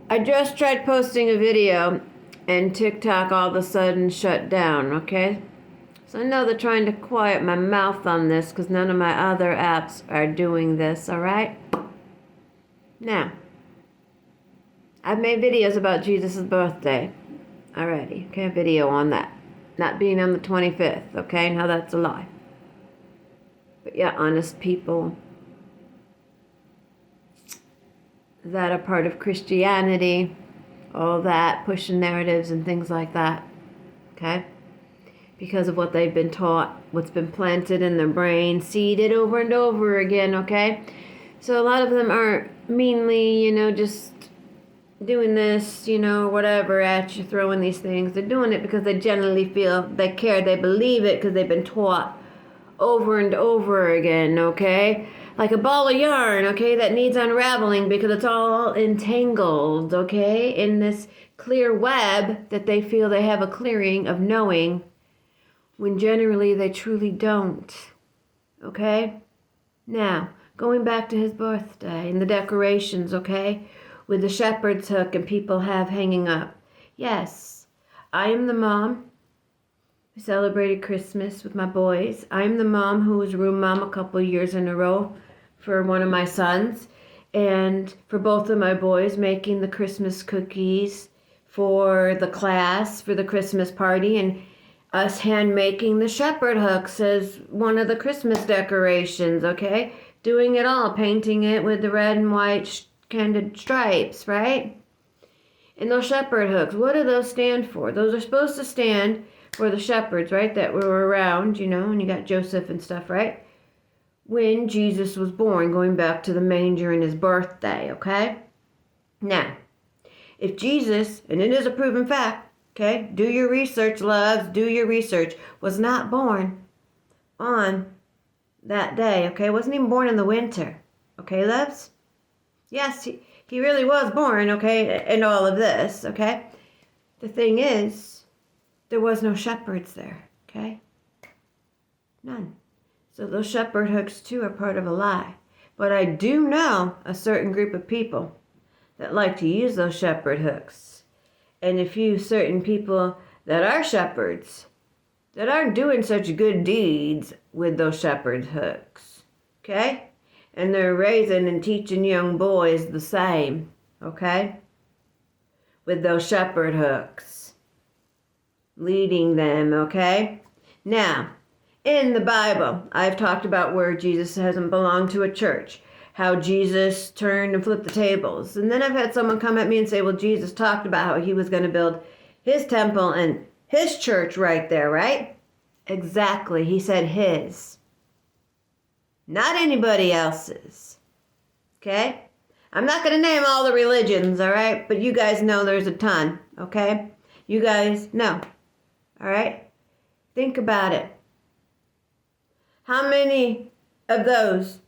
I just tried posting a video and TikTok all of a sudden shut down, okay? So I know they're trying to quiet my mouth on this because none of my other apps are doing this, alright? Now, I've made videos about Jesus' birthday already, okay? A video on that. Not being on the 25th, okay? Now that's a lie. But yeah, honest people that are part of Christianity, all that, pushing narratives and things like that, okay? Because of what they've been taught, what's been planted in their brain, seeded over and over again, okay? So a lot of them aren't meanly, just doing this, whatever at you, throwing these things. They're doing it because they generally feel they care, they believe it because they've been taught over and over again, okay? Like a ball of yarn, okay, that needs unraveling because it's all entangled, okay, in this clear web that they feel they have a clearing of knowing when generally they truly don't, okay? Now, going back to his birthday and the decorations, okay, with the shepherd's hook and people have hanging up. Yes, I am the mom who celebrated Christmas with my boys. I am the mom who was room mom a couple years in a row for one of my sons, and for both of my boys, making the Christmas cookies for the class, for the Christmas party, and us hand making the shepherd hooks as one of the Christmas decorations, okay? Doing it all, painting it with the red and white candid stripes, right? And those shepherd hooks, what do those stand for? Those are supposed to stand for the shepherds, right, that were around, and you got Joseph and stuff, right? When Jesus was born, going back to the manger and his birthday, okay? Now, if Jesus, and it is a proven fact, okay, do your research, loves, do your research, was not born on that day, okay? Wasn't even born in the winter, okay, loves? Yes, he really was born, okay, in all of this, okay? The thing is, there was no shepherds there, okay? None. So those shepherd hooks, too, are part of a lie. But I do know a certain group of people that like to use those shepherd hooks. And a few certain people that are shepherds that aren't doing such good deeds with those shepherd hooks. Okay? And they're raising and teaching young boys the same. Okay? With those shepherd hooks. Leading them, okay? Now, in the Bible, I've talked about where Jesus hasn't belonged to a church. How Jesus turned and flipped the tables. And then I've had someone come at me and say, well, Jesus talked about how he was going to build his temple and his church right there, right? Exactly. He said his. Not anybody else's. Okay? I'm not going to name all the religions, all right? But you guys know there's a ton, okay? You guys know, all right? Think about it. How many of those,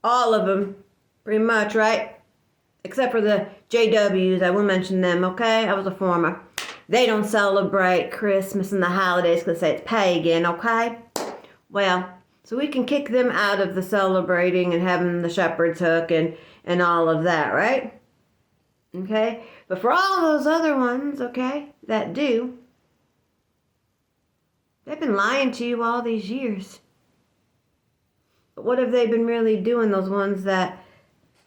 all of them, pretty much, right? Except for the JWs, I will mention them, okay? I was a former. They don't celebrate Christmas and the holidays because they say it's pagan, okay? Well, so we can kick them out of the celebrating and having the shepherd's hook and all of that, right? Okay? But for all those other ones, okay, that do, they've been lying to you all these years. But what have they been really doing, those ones that,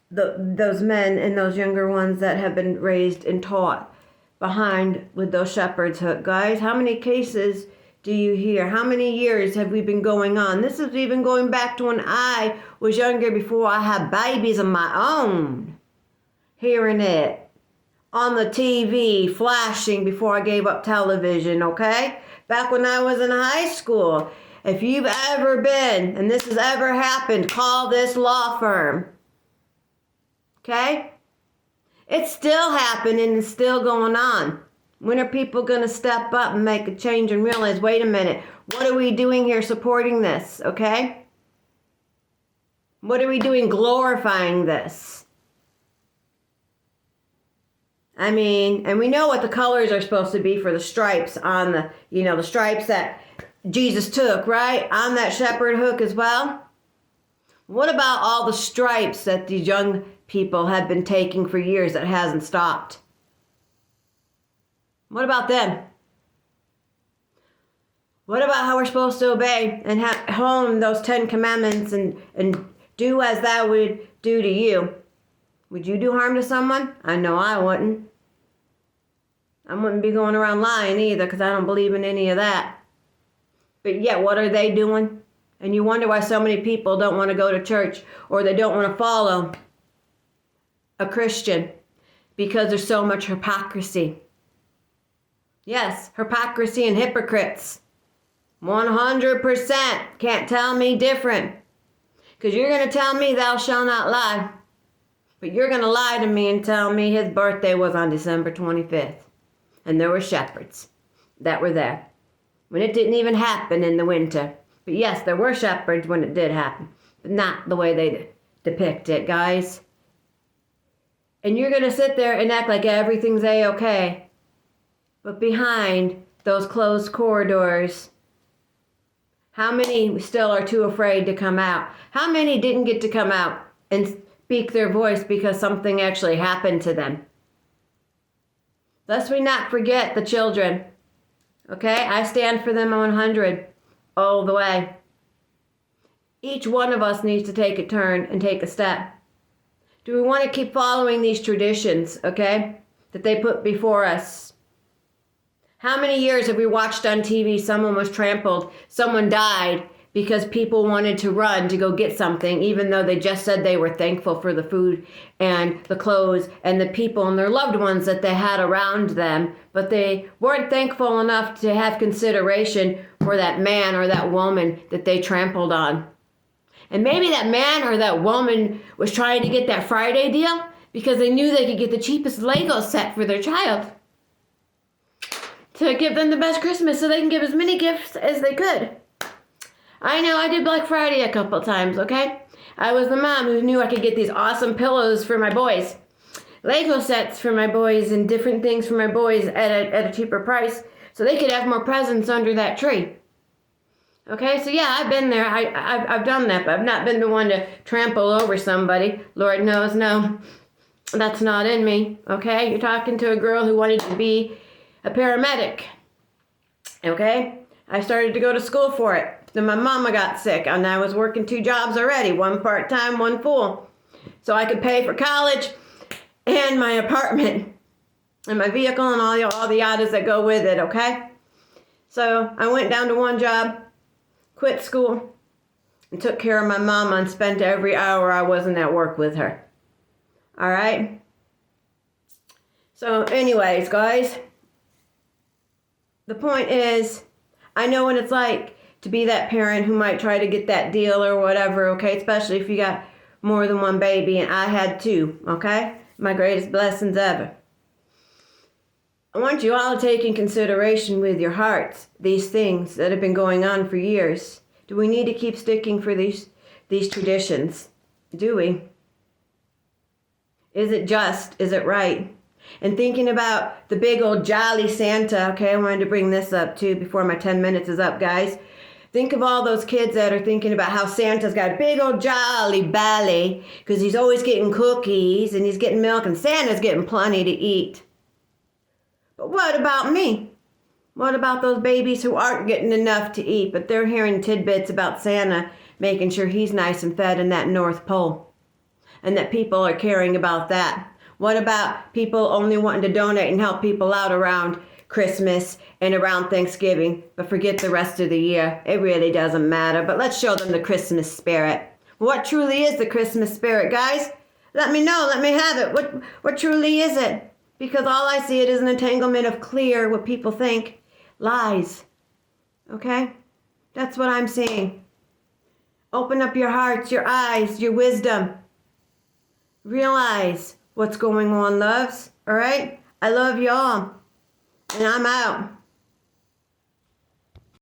those men and those younger ones that have been raised and taught behind with those shepherd's hook? Guys, how many cases do you hear? How many years have we been going on? This is even going back to when I was younger, before I had babies of my own. Hearing it on the TV, flashing before I gave up television, okay? Back when I was in high school. If you've ever been, and this has ever happened, call this law firm. Okay? It's still happening and still going on. When are people going to step up and make a change and realize, wait a minute, what are we doing here supporting this, okay? What are we doing glorifying this? I mean, and we know what the colors are supposed to be for the stripes on the, the stripes that Jesus took, right? On that shepherd hook as well. What about all the stripes that these young people have been taking for years that hasn't stopped. What about them? What about how we're supposed to obey and hone those 10 commandments and do as thou would do to you? Would you do harm to someone? I know I wouldn't. I wouldn't be going around lying either, because I don't believe in any of that. But yet, what are they doing? And you wonder why so many people don't want to go to church, or they don't want to follow a Christian, because there's so much hypocrisy. Yes, hypocrisy and hypocrites. 100%. Can't tell me different. Because you're going to tell me thou shalt not lie. But you're going to lie to me and tell me his birthday was on December 25th. And there were shepherds that were there when it didn't even happen in the winter. But yes, there were shepherds when it did happen. But not the way they depict it, guys. And you're going to sit there and act like everything's A-okay. But behind those closed corridors, how many still are too afraid to come out? How many didn't get to come out and speak their voice because something actually happened to them? Lest we not forget the children. Okay? I stand for them 100 all the way. Each one of us needs to take a turn and take a step. Do we want to keep following these traditions, okay, that they put before us? How many years have we watched on TV someone was trampled, someone died because people wanted to run to go get something, even though they just said they were thankful for the food and the clothes and the people and their loved ones that they had around them, but they weren't thankful enough to have consideration for that man or that woman that they trampled on. And maybe that man or that woman was trying to get that Friday deal because they knew they could get the cheapest Lego set for their child to give them the best Christmas so they can give as many gifts as they could. I know, I did Black Friday a couple times, okay? I was the mom who knew I could get these awesome pillows for my boys, Lego sets for my boys, and different things for my boys at a cheaper price so they could have more presents under that tree. Okay, so yeah, I've been there. I've done that, but I've not been the one to trample over somebody. Lord knows, no, that's not in me, okay? You're talking to a girl who wanted to be a paramedic, okay? I started to go to school for it. Then my mama got sick, and I was working 2 jobs already, one part-time, one full. So I could pay for college and my apartment and my vehicle and all the odds that go with it, okay? So I went down to one job, quit school, and took care of my mama and spent every hour I wasn't at work with her. All right? So anyways, guys, the point is, I know what it's like to be that parent who might try to get that deal or whatever, okay? Especially if you got more than one baby, and I had 2, okay? My greatest blessings ever. I want you all to take in consideration with your hearts these things that have been going on for years. Do we need to keep sticking for these traditions? Do we? Is it just? Is it right? And thinking about the big old jolly Santa, okay, I wanted to bring this up too before my 10 minutes is up, guys. Think of all those kids that are thinking about how Santa's got a big old jolly belly because he's always getting cookies and he's getting milk and Santa's getting plenty to eat. But what about me? What about those babies who aren't getting enough to eat, but they're hearing tidbits about Santa making sure he's nice and fed in that North Pole and that people are caring about that? What about people only wanting to donate and help people out around Christmas and around Thanksgiving, but forget the rest of the year? It really doesn't matter, but let's show them the Christmas spirit. What truly is the Christmas spirit, guys? Let me know. Let me have it. What truly is it? Because all I see it is an entanglement of clear, what people think, lies. Okay? That's what I'm seeing. Open up your hearts, your eyes, your wisdom. Realize what's going on, loves. All right? I love y'all. And I'm out.